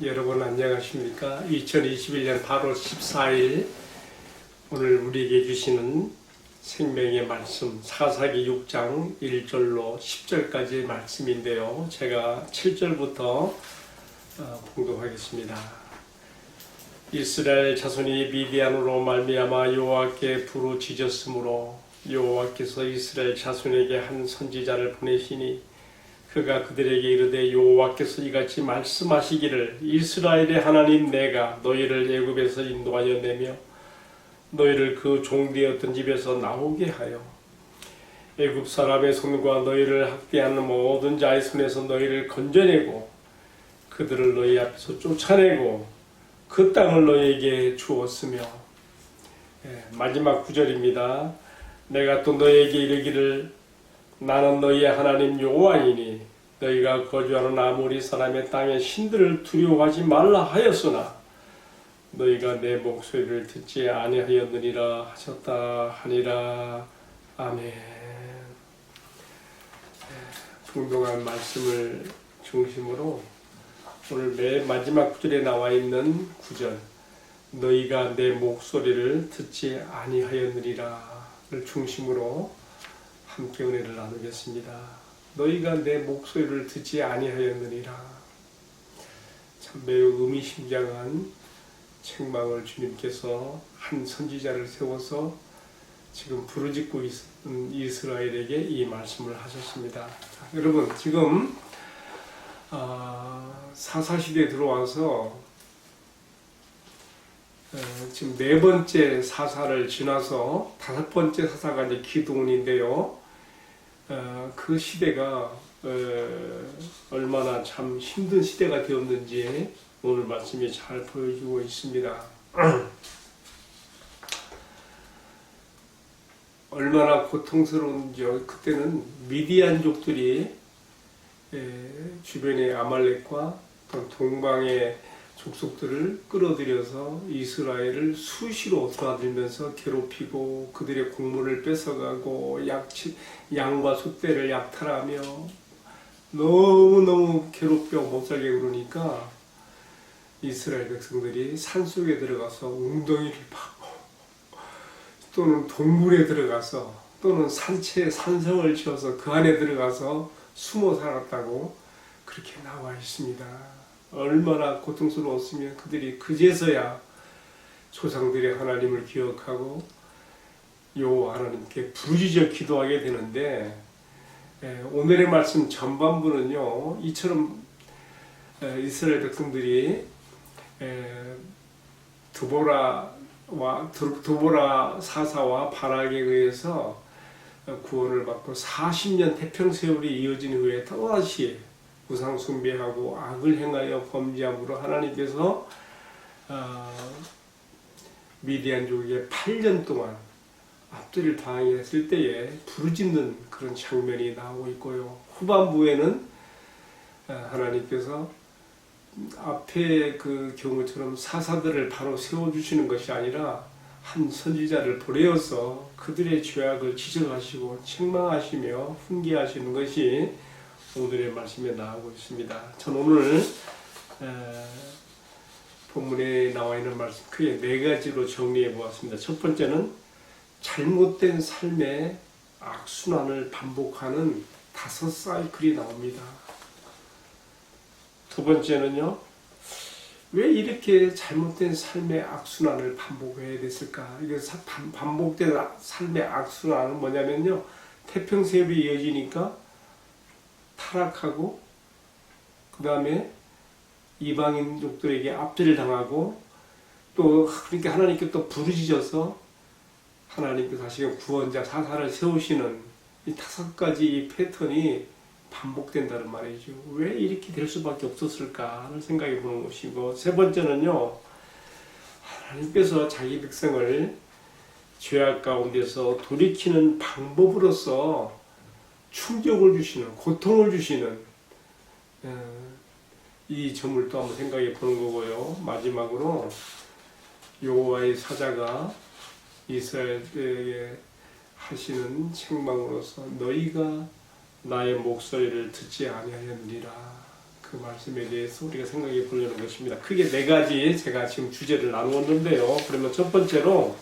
여러분 안녕하십니까? 2021년 8월 14일 오늘 우리에게 주시는 생명의 말씀 사사기 6장 1절로 10절까지의 말씀인데요. 제가 7절부터 봉독하겠습니다. 이스라엘 자손이 미디안으로 말미암아 여호와께 부르짖었으므로 여호와께서 이스라엘 자손에게 한 선지자를 보내시니 그가 그들에게 이르되 여호와께서 이같이 말씀하시기를 이스라엘의 하나님 내가 너희를 애굽에서 인도하여 내며 너희를 그 종되었던 집에서 나오게 하여 애굽 사람의 손과 너희를 학대하는 모든 자의 손에서 너희를 건져내고 그들을 너희 앞에서 쫓아내고 그 땅을 너희에게 주었으며 마지막 구절입니다. 내가 또 너희에게 이르기를 나는 너희의 하나님 여호와이니 너희가 거주하는 아모리 사람의 땅의 신들을 두려워하지 말라 하였으나 너희가 내 목소리를 듣지 아니하였느니라 하셨다 하니라. 아멘. 풍성한 말씀을 중심으로 오늘 맨 마지막 구절에 나와 있는 구절 너희가 내 목소리를 듣지 아니하였느니라를 중심으로 함께 은혜를 나누겠습니다. 너희가 내 목소리를 듣지 아니하였느니라. 참 매우 의미심장한 책망을 주님께서 한 선지자를 세워서 지금 부르짖고 있는 이스라엘에게 이 말씀을 하셨습니다. 자, 여러분 지금 사사시대에 들어와서 지금 네 번째 사사를 지나서 다섯 번째 사사가 이제 기드온인데요. 그 시대가 얼마나 참 힘든 시대가 되었는지 오늘 말씀이 잘 보여주고 있습니다. 얼마나 고통스러운지요. 그때는 미디안족들이 주변의 아말렉과 또 동방의 족속들을 끌어들여서 이스라엘을 수시로 드나들면서 괴롭히고 그들의 곡물을 뺏어가고 양과 소떼를 약탈하며 너무너무 괴롭혀 못살게 그러니까 이스라엘 백성들이 산속에 들어가서 웅덩이를 파고 또는 동굴에 들어가서 또는 산채에 산성을 지어서 그 안에 들어가서 숨어 살았다고 그렇게 나와 있습니다. 얼마나 고통스러웠으면 그들이 그제서야 조상들의 하나님을 기억하고 여호와 하나님께 부르짖어 기도하게 되는데 오늘의 말씀 전반부는요 이처럼 이스라엘 백성들이 드보라 사사와 바락에 의해서 구원을 받고 40년 태평세월이 이어진 후에 또다시 우상 숭배하고 악을 행하여 범죄함으로 하나님께서 미디안족에게 8년 동안 압제를 당했을 때에 부르짖는 그런 장면이 나오고 있고요. 후반부에는 하나님께서 앞에 그 경우처럼 사사들을 바로 세워주시는 것이 아니라 한 선지자를 보내어서 그들의 죄악을 지적하시고 책망하시며 훈계하시는 것이 오늘의 말씀에 나오고 있습니다. 전 오늘 본문에 나와 있는 말씀 크게 네 가지로 정리해 보았습니다. 첫 번째는 잘못된 삶의 악순환을 반복하는 5 사이클이 나옵니다. 두 번째는요, 왜 이렇게 잘못된 삶의 악순환을 반복해야 됐을까? 이게 반복된 삶의 악순환은 뭐냐면요, 태평세월이 이어지니까 타락하고 그 다음에 이방인족들에게 압제를 당하고 또 그러니까 하나님께 또 부르짖어서 하나님께서 다시금 구원자 사사를 세우시는 이 5가지 이 패턴이 반복된다는 말이죠. 왜 이렇게 될 수밖에 없었을까 하는 생각이 드는 것이고, 세 번째는요, 하나님께서 자기 백성을 죄악 가운데서 돌이키는 방법으로서 충격을 주시는, 고통을 주시는 이 점을 또 한번 생각해 보는 거고요. 마지막으로 여호와의 사자가 이스라엘에게 하시는 책망으로서 너희가 나의 목소리를 듣지 아니하였느니라. 그 말씀에 대해서 우리가 생각해 보려는 것입니다. 크게 네 가지 제가 지금 주제를 나누었는데요. 그러면 첫 번째로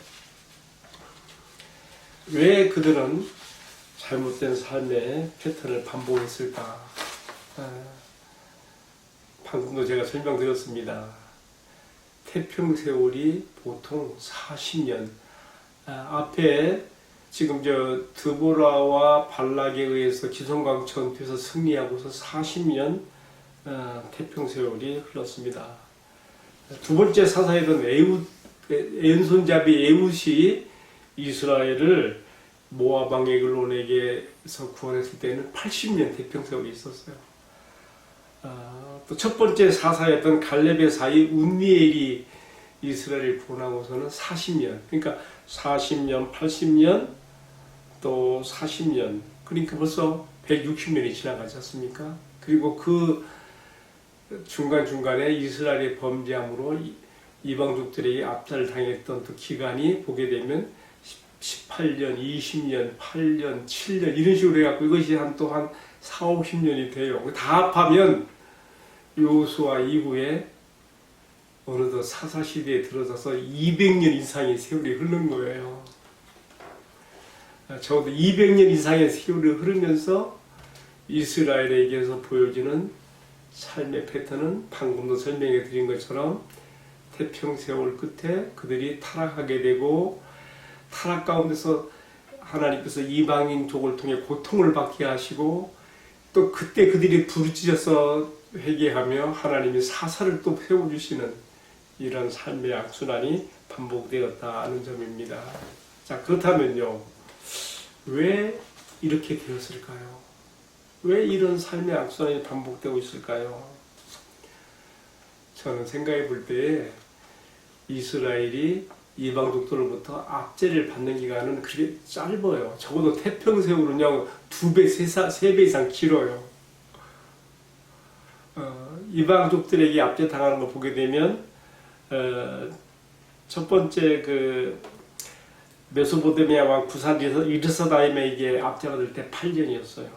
왜 그들은 잘못된 삶의 패턴을 반복했을까? 방금도 제가 설명드렸습니다. 태평세월이 보통 40년. 앞에 지금 드보라와 발락에 의해서 기손강 전투에서 승리하고서 40년 태평세월이 흘렀습니다. 두 번째 사사였던 왼손잡이 에훗이 이스라엘을 모압 왕 에글론에게서 구원했을 때는 80년 태평세월이 있었어요. 또 첫 번째 사사였던 갈렙의 사이 운니엘이 이스라엘을 구원하고서는 40년, 그러니까 40년, 80년, 또 40년, 그러니까 벌써 160년이 지나가지 않습니까? 그리고 그 중간중간에 이스라엘의 범죄함으로 이방족들에게 압살을 당했던 그 기간이 보게 되면 18년, 20년, 8년, 7년 이런 식으로 해갖고 이것이 또 한 4, 50년이 돼요. 다 합하면 여호수아 이후에 어느덧 사사시대에 들어서서 200년 이상의 세월이 흐른 거예요. 적어도 200년 이상의 세월이 흐르면서 이스라엘에게서 보여지는 삶의 패턴은 방금도 설명해 드린 것처럼 태평세월 끝에 그들이 타락하게 되고 타락 가운데서 하나님께서 이방인족을 통해 고통을 받게 하시고 또 그때 그들이 부르짖어서 회개하며 하나님이 사사를 또 세워주시는 이런 삶의 악순환이 반복되었다는 점입니다. 자, 그렇다면요, 왜 이렇게 되었을까요? 왜 이런 삶의 악순환이 반복되고 있을까요? 저는 생각해 볼 때에 이스라엘이 이방족들로부터 압제를 받는 기간은 그렇게 짧아요. 적어도 태평세월은요 2배, 3배 이상 길어요. 이방족들에게 압제당하는 걸 보게 되면 첫 번째 그 메소포타미아 왕 구산 이르서다임에게 압제가 될 때 8년이었어요.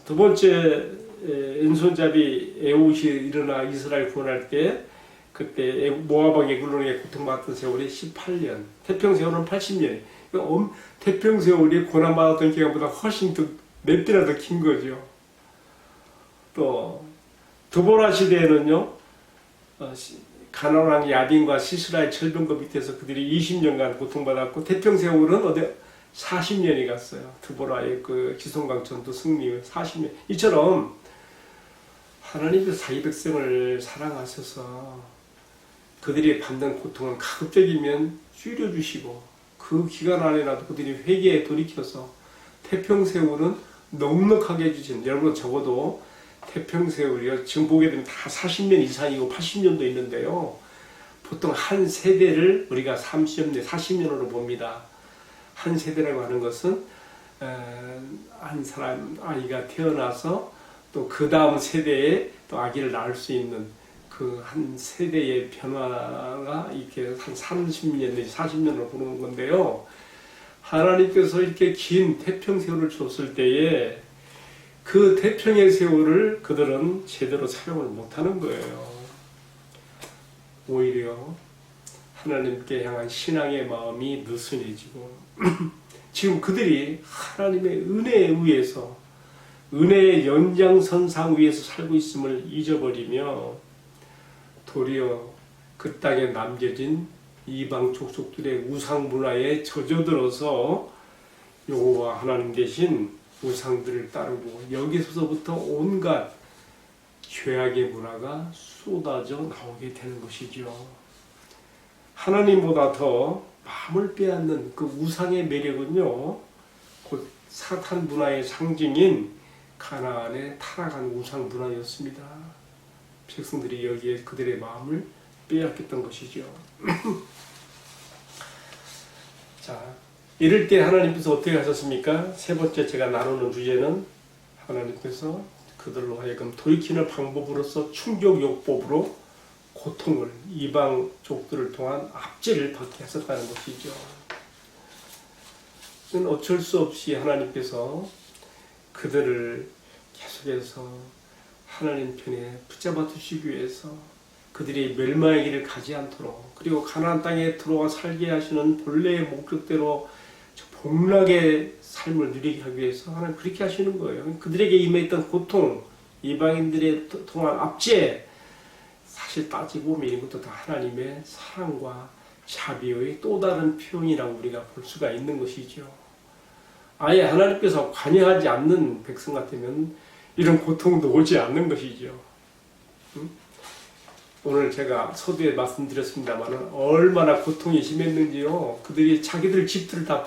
두 번째 왼손잡이 에훗이 일어나 이스라엘 구원할 때 그때 모압 왕 에글론에게 고통받았던 세월이 18년, 태평세월은 80년. 태평세월이 고난받았던 기간보다 훨씬 몇 배나 더 긴 거죠. 또 드보라 시대에는요, 가나안 왕 야빈과 시스라의 철병거 밑에서 그들이 20년간 고통받았고 태평세월은 어디 40년이 갔어요. 드보라의 그 기손강 전투 승리 40년. 이처럼 하나님께서 자기 백성을 사랑하셔서 그들이 받는 고통은 가급적이면 줄여주시고 그 기간 안에라도 그들이 회개에 돌이켜서 태평세월은 넉넉하게 해주신, 여러분 적어도 태평세월이요 지금 보게 되면 다 40년 이상이고 80년도 있는데요, 보통 한 세대를 우리가 30년, 40년으로 봅니다. 한 세대라고 하는 것은 한 사람 아이가 태어나서 또 그 다음 세대에 또 아기를 낳을 수 있는 그 한 세대의 변화가 이렇게 한 30년 내지 40년으로 보는 건데요. 하나님께서 이렇게 긴 태평세월을 줬을 때에 그 태평의 세월을 그들은 제대로 사용을 못하는 거예요. 오히려 하나님께 향한 신앙의 마음이 느슨해지고 지금 그들이 하나님의 은혜에 의해서 은혜의 연장선상 위에서 살고 있음을 잊어버리며 도리어 그 땅에 남겨진 이방 족속들의 우상 문화에 젖어들어서 여호와 하나님 대신 우상들을 따르고 여기서부터 온갖 죄악의 문화가 쏟아져 나오게 되는 것이죠. 하나님보다 더 마음을 빼앗는 그 우상의 매력은요, 곧 사탄 문화의 상징인 가나안의 타락한 우상 문화였습니다. 백성들이 여기에 그들의 마음을 빼앗겼던 것이죠. 자, 이럴 때 하나님께서 어떻게 하셨습니까? 세 번째 제가 나누는 주제는 하나님께서 그들로 하여금 돌이키는 방법으로서 충격요법으로 고통을, 이방족들을 통한 압제를 받게 하셨다는 것이죠. 어쩔 수 없이 하나님께서 그들을 계속해서 하나님 편에 붙잡아 두시기 위해서 그들이 멸망의 길을 가지 않도록, 그리고 가나안 땅에 들어와 살게 하시는 본래의 목적대로 복락의 삶을 누리게 하기 위해서 하나님 그렇게 하시는 거예요. 그들에게 임했던 고통, 이방인들의 통한 압제, 사실 따지고 보면 이것도 다 하나님의 사랑과 자비의 또 다른 표현이라고 우리가 볼 수가 있는 것이죠. 아예 하나님께서 관여하지 않는 백성 같으면 이런 고통도 오지 않는 것이죠. 오늘 제가 서두에 말씀드렸습니다만 얼마나 고통이 심했는지요. 그들이 자기들 집들을 다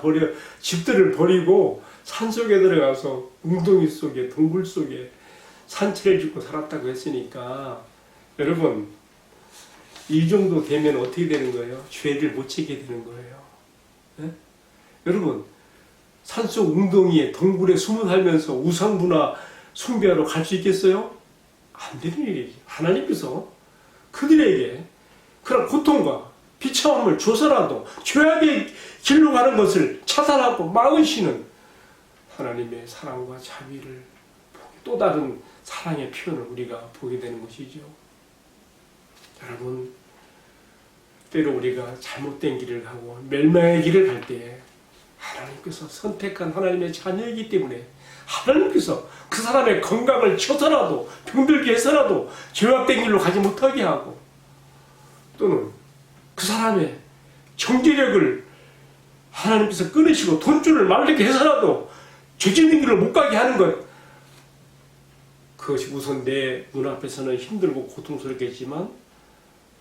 집들을 버리고 산속에 들어가서 웅덩이 속에, 동굴 속에 산채를 짓고 살았다고 했으니까, 여러분, 이 정도 되면 어떻게 되는 거예요? 죄를 못 지게 되는 거예요. 네? 여러분, 산속 웅덩이에, 동굴에 숨어 살면서 우상부나 숭배하러 갈 수 있겠어요? 안 되는 일이지. 하나님께서 그들에게 그런 고통과 비참함을 줘서라도 죄악의 길로 가는 것을 차단하고 막으시는 하나님의 사랑과 자비를, 또 다른 사랑의 표현을 우리가 보게 되는 것이죠. 여러분, 때로 우리가 잘못된 길을 가고 멸망의 길을 갈 때에 하나님께서 선택한 하나님의 자녀이기 때문에 하나님께서 그 사람의 건강을 쳐서라도, 병들게 해서라도 죄악된 길로 가지 못하게 하고, 또는 그 사람의 경제력을 하나님께서 끊으시고 돈줄을 말리게 해서라도 죄 짓는 길로 못 가게 하는 것, 그것이 우선 내 눈앞에서는 힘들고 고통스럽겠지만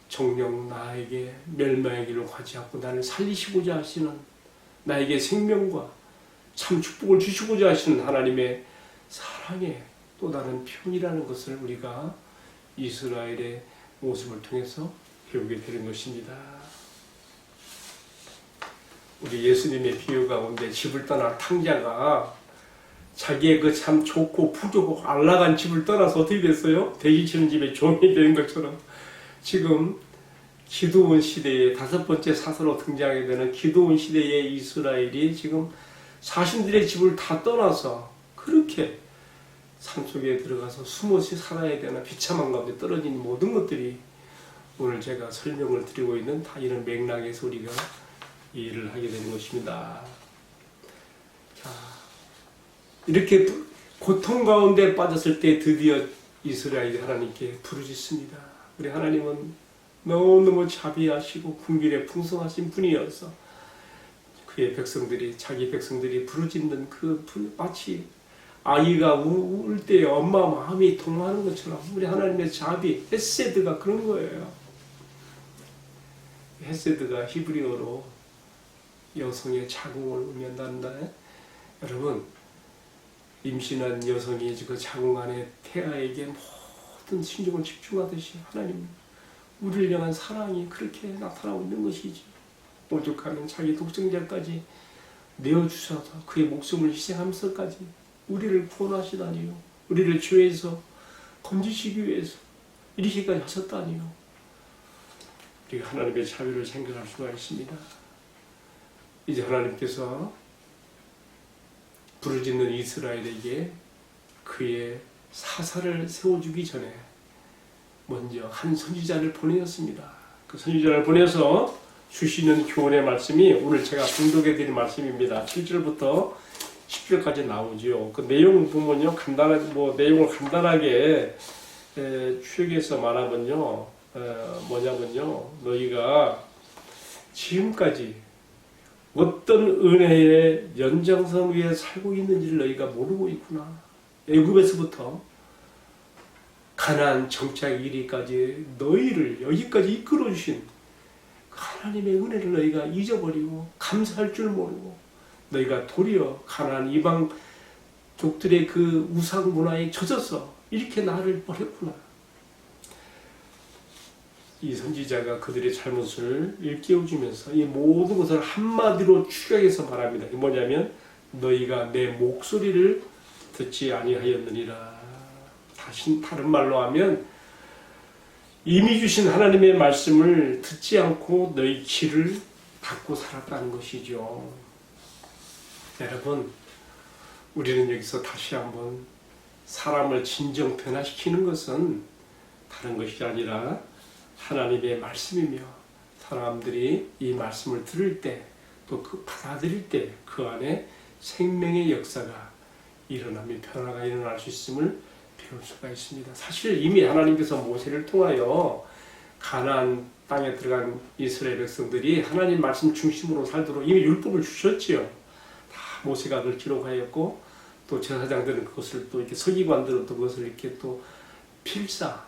정녕 나에게 멸망의 길로 가지 않고 나를 살리시고자 하시는, 나에게 생명과 참 축복을 주시고자 하시는 하나님의 사랑의 또 다른 표현이라는 것을 우리가 이스라엘의 모습을 통해서 배우게 되는 것입니다. 우리 예수님의 비유 가운데 집을 떠난 탕자가 자기의 그 참 좋고 부족하고 안락한 집을 떠나서 어떻게 됐어요? 대기 치는 집에 종이 되는 것처럼, 지금 기드온 시대의 다섯 번째 사서로 등장하게 되는 기드온 시대의 이스라엘이 지금 자신들의 집을 다 떠나서 그렇게 산속에 들어가서 숨어서 살아야 되는 비참한 가운데 떨어진 모든 것들이 오늘 제가 설명을 드리고 있는 다 이런 맥락에서 우리가 이해를 하게 되는 것입니다. 자, 이렇게 고통 가운데 빠졌을 때 드디어 이스라엘이 하나님께 부르짖습니다. 우리 하나님은 너무너무 자비하시고 궁길에 풍성하신 분이어서 그의 백성들이, 자기 백성들이 부르짖는 그 마치 아이가 울 때 엄마 마음이 동하는 것처럼 우리 하나님의 자비, 헤세드가 그런 거예요. 헤세드가 히브리어로 여성의 자궁을 의미한단다. 여러분, 임신한 여성이 그 자궁 안에 태아에게 모든 신경을 집중하듯이 하나님 우리를 향한 사랑이 그렇게 나타나고 있는 것이지. 오죽하면 자기 독생자까지 내어주셔서 그의 목숨을 희생하면서까지 우리를 구원하시다니요. 우리를 죄에서 건지시기 위해서 이렇게까지 하셨다니요. 우리가 하나님의 자비를 생각할 수가 있습니다. 이제 하나님께서 부르짖는 이스라엘에게 그의 사사를 세워주기 전에 먼저 한 선지자를 보내었습니다. 그 선지자를 보내서 주시는 교훈의 말씀이 오늘 제가 봉독해드린 말씀입니다. 7절부터 10절까지 나오죠. 그 내용 보면요, 내용을 간단하게 추격해서 말하면요, 뭐냐면요, 너희가 지금까지 어떤 은혜의 연장선 위에 살고 있는지를 너희가 모르고 있구나. 애굽에서부터 가나안 정착 이르기까지 너희를 여기까지 이끌어 주신 하나님의 은혜를 너희가 잊어버리고 감사할 줄 모르고 너희가 도리어 가나안 이방족들의 그 우상 문화에 젖어서 이렇게 나를 버렸구나. 이 선지자가 그들의 잘못을 일깨워주면서 이 모든 것을 한마디로 축약해서 말합니다. 이게 뭐냐면 너희가 내 목소리를 듣지 아니하였느니라. 다른 말로 하면 이미 주신 하나님의 말씀을 듣지 않고 너희 길을 닫고 살았다는 것이죠. 여러분, 우리는 여기서 다시 한번 사람을 진정 변화시키는 것은 다른 것이 아니라 하나님의 말씀이며 사람들이 이 말씀을 들을 때 또 그 받아들일 때 그 안에 생명의 역사가 일어나며 변화가 일어날 수 있음을 배울 수가 있습니다. 사실 이미 하나님께서 모세를 통하여 가나안 땅에 들어간 이스라엘 백성들이 하나님 말씀 중심으로 살도록 이미 율법을 주셨지요. 다 모세가 그걸 기록하였고 또 제사장들은 그것을 또 이렇게 서기관들은 또 그것을 이렇게 또 필사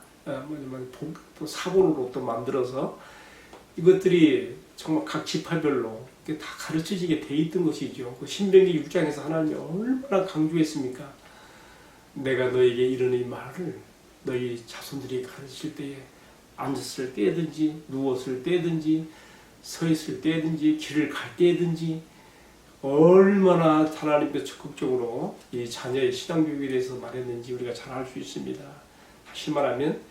또 사본으로 또 만들어서 이것들이 정말 각 지파별로 다 가르쳐지게 돼 있던 것이죠. 그 신명기 6장에서 하나님이 얼마나 강조했습니까? 내가 너에게 이르는 이 말을 너희 자손들이 가르칠 때에 앉았을 때든지 누웠을 때든지 서 있을 때든지 길을 갈 때든지 얼마나 하나님께서 적극적으로 이 자녀의 신앙교육에 대해서 말했는지 우리가 잘 알 수 있습니다. 다시 말하면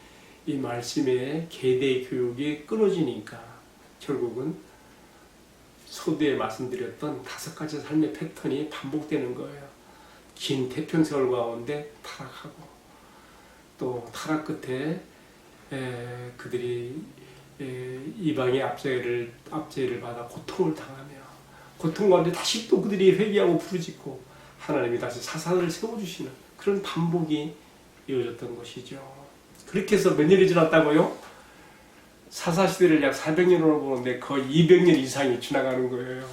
이 말씀의 계대 교육이 끊어지니까 결국은 서두에 말씀드렸던 5가지 삶의 패턴이 반복되는 거예요. 긴 태평세월 가운데 타락하고 또 타락 끝에 그들이 이방의 압제를 받아 고통을 당하며 고통 가운데 다시 또 그들이 회개하고 부르짖고 하나님이 다시 사사들을 세워주시는 그런 반복이 이어졌던 것이죠. 그렇게 해서 몇 년이 지났다고요? 사사시대를 약 400년으로 보는데 거의 200년 이상이 지나가는 거예요.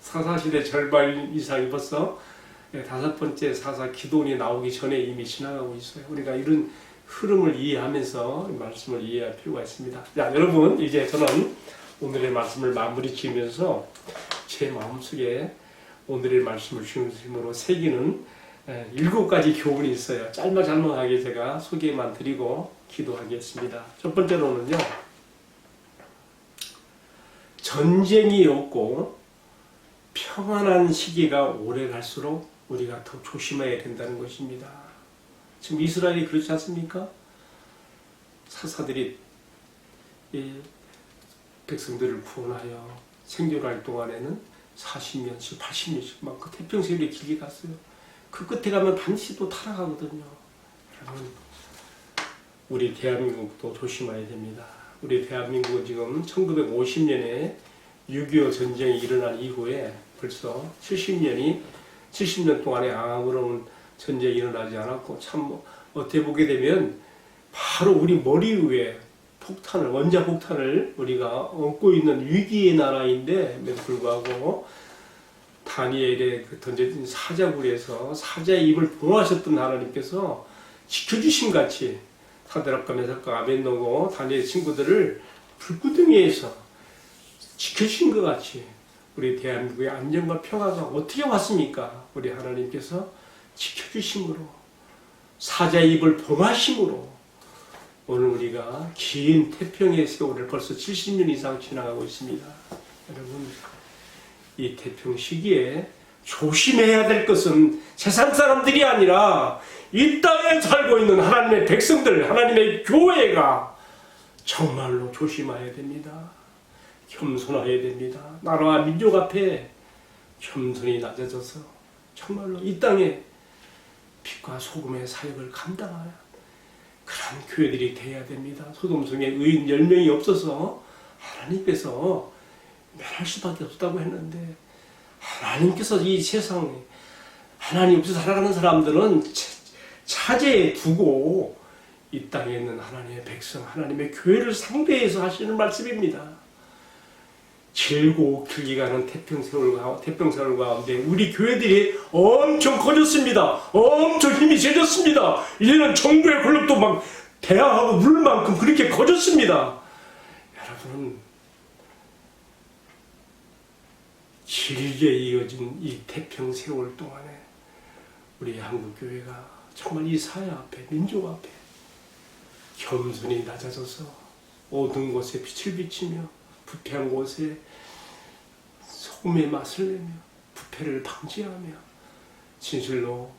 사사시대 절반 이상이 벌써 5번째 사사 기도원이 나오기 전에 이미 지나가고 있어요. 우리가 이런 흐름을 이해하면서 말씀을 이해할 필요가 있습니다. 자, 여러분 이제 저는 오늘의 말씀을 마무리 지으면서 제 마음속에 오늘의 말씀을 중심으로 새기는 7가지 교훈이 있어요. 짤막짤막하게 제가 소개만 드리고 기도하겠습니다. 첫 번째로는요. 전쟁이 없고 평안한 시기가 오래 갈수록 우리가 더 조심해야 된다는 것입니다. 지금 이스라엘이 그렇지 않습니까? 사사들이 이 백성들을 구원하여 생존할 동안에는 40년씩 80년씩 막 그 태평세월이 길게 갔어요. 그 끝에 가면 반드시 또 타락하거든요. 여러분 우리 대한민국도 조심해야 됩니다. 우리 대한민국은 지금 1950년에 6.25 전쟁이 일어난 이후에 벌써 70년 동안에 아무런 전쟁이 일어나지 않았고 참 어떻게 보게 되면 바로 우리 머리 위에 원자폭탄을 우리가 얹고 있는 위기의 나라인데에도 불구하고 다니엘의 그 던져진 사자굴에서 사자의 입을 봉하셨던 하나님께서 지켜주신 같이 사드락과 메삭과 아벳노고 다니엘 친구들을 불구덩이에서 지켜주신 것 같이 우리 대한민국의 안전과 평화가 어떻게 왔습니까? 우리 하나님께서 지켜주심으로 사자의 입을 봉하심으로 오늘 우리가 긴 태평의 세월을 벌써 70년 이상 지나가고 있습니다. 여러분 이 태평 시기에 조심해야 될 것은 세상 사람들이 아니라 이 땅에 살고 있는 하나님의 백성들, 하나님의 교회가 정말로 조심해야 됩니다. 겸손해야 됩니다. 나라와 민족 앞에 겸손히 낮아져서 정말로 이 땅에 빛과 소금의 사역을 감당하는 그런 교회들이 되어야 됩니다. 소돔성에 의인 10명이 없어서 하나님께서 멸할 수밖에 없다고 했는데 하나님께서 이 세상에 하나님 없이 살아가는 사람들은 차제에 두고 이 땅에 있는 하나님의 백성, 하나님의 교회를 상대해서 하시는 말씀입니다. 길고 길게 가는 태평세월 가운데 우리 교회들이 엄청 커졌습니다. 엄청 힘이 세졌습니다. 이제는 정부의 권력도 막 대항하고 물 만큼 그렇게 커졌습니다. 여러분 길게 이어진 이 태평세월 동안에 우리 한국교회가 정말 이 사회 앞에 민족 앞에 겸손히 낮아져서 어두운 곳에 빛을 비치며 부패한 곳에 소금의 맛을 내며 부패를 방지하며 진실로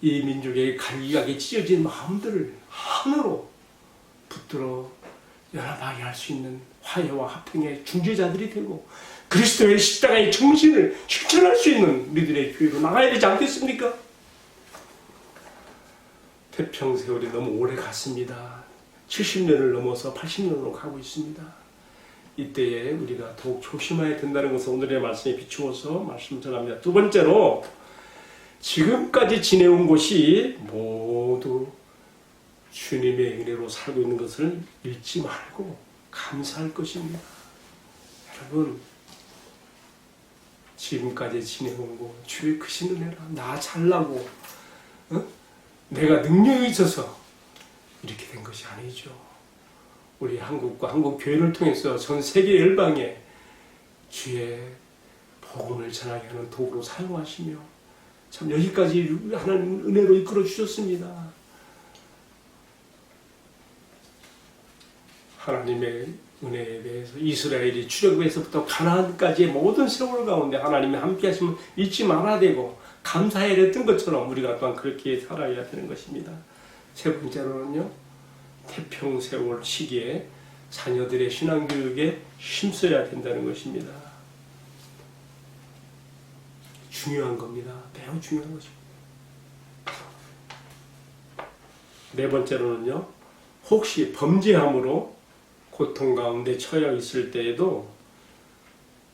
이 민족의 갈기가게 찢어진 마음들을 하나로 붙들어 연합하게 할 수 있는 화해와 화평의 중재자들이 되고 그리스도의 십자가의 정신을 실천할 수 있는 우리들의 교회로 나가야 되지 않겠습니까? 태평 세월이 너무 오래 갔습니다. 70년을 넘어서 80년으로 가고 있습니다. 이때에 우리가 더욱 조심해야 된다는 것을 오늘의 말씀에 비추어서 말씀 전합니다. 두 번째로, 지금까지 지내온 곳이 모두 주님의 은혜로 살고 있는 것을 잊지 말고 감사할 것입니다. 여러분, 지금까지 지내온 곳 주의 크신 은혜라. 나 잘나고 내가 능력이 있어서 이렇게 된 것이 아니죠. 우리 한국과 한국 교회를 통해서 전 세계 열방에 주의 복음을 전하게 하는 도구로 사용하시며 참 여기까지 하나님 은혜로 이끌어 주셨습니다. 하나님의 은혜에 대해서 이스라엘이 출애굽에서부터 가나안까지의 모든 세월 가운데 하나님이 함께 하시면 잊지 말아야 되고 감사해야 됐던 것처럼 우리가 또한 그렇게 살아야 되는 것입니다. 세 번째로는요, 태평 세월 시기에 자녀들의 신앙교육에 힘써야 된다는 것입니다. 중요한 겁니다. 매우 중요한 것입니다. 네 번째로는요, 혹시 범죄함으로 고통 가운데 처해 있을 때에도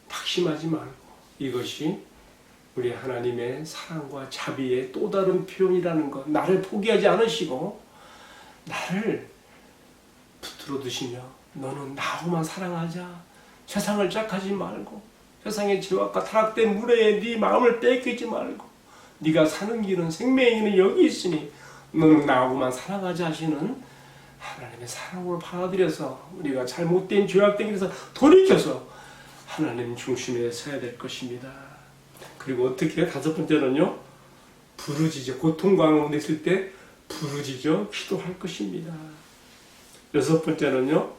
낙심하지 말고, 이것이 우리 하나님의 사랑과 자비의 또 다른 표현이라는 것, 나를 포기하지 않으시고 나를 붙들어 두시며 너는 나하고만 사랑하자, 세상을 짝하지 말고 세상의 죄악과 타락된 물에 네 마음을 뺏기지 말고 네가 사는 길은 생명의 길은 여기 있으니 너는 나하고만 사랑하자 하시는 하나님의 사랑을 받아들여서 우리가 잘못된 죄악된 길에서 돌이켜서 하나님 중심에 서야 될 것입니다. 그리고 어떻게 다섯 번째는요, 부르짖어, 고통 가운데 있을 때 부르짖어 기도할 것입니다. 여섯 번째는요,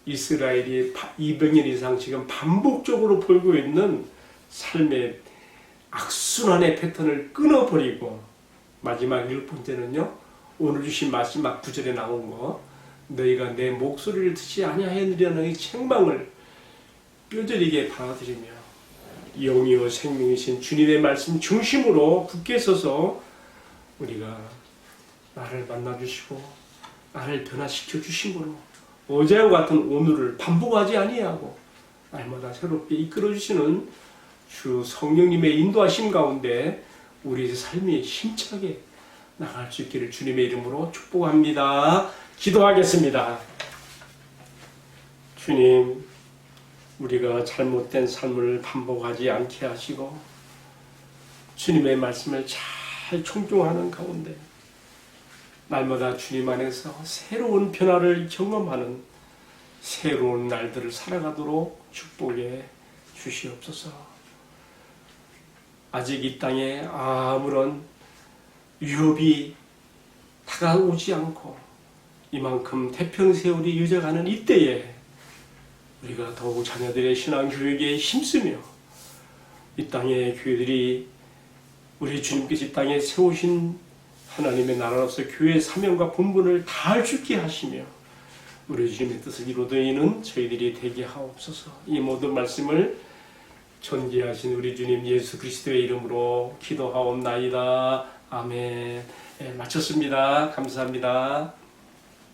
이스라엘이 200년 이상 지금 반복적으로 보이고 있는 삶의 악순환의 패턴을 끊어버리고, 마지막 일곱 번째는요, 오늘 주신 마지막 구절에 나온 거, 너희가 내 목소리를 듣지 아니하였느냐는 이 책망을 뼈저리게 받아들이며 영이요 생명이신 주님의 말씀 중심으로 굳게 서서 우리가 나를 만나주시고 나를 변화시켜 주심으로 어제와 같은 오늘을 반복하지 아니하고 날마다 새롭게 이끌어주시는 주 성령님의 인도하심 가운데 우리 삶이 힘차게 나갈 수 있기를 주님의 이름으로 축복합니다. 기도하겠습니다. 주님, 우리가 잘못된 삶을 반복하지 않게 하시고 주님의 말씀을 잘 청종하는 가운데 날마다 주님 안에서 새로운 변화를 경험하는 새로운 날들을 살아가도록 축복해 주시옵소서. 아직 이 땅에 아무런 위협이 다가오지 않고 이만큼 태평세월이 유져가는 이때에 우리가 더욱 자녀들의 신앙교육에 힘쓰며 이 땅의 교회들이 우리 주님께서 이 땅에 세우신 하나님의 나라로서 교회의 사명과 본분을 다할 수 있게 하시며 우리 주님의 뜻을 이루어드리는 저희들이 되게 하옵소서. 이 모든 말씀을 존귀하신 우리 주님 예수 그리스도의 이름으로 기도하옵나이다. 아멘. 네, 마쳤습니다. 감사합니다.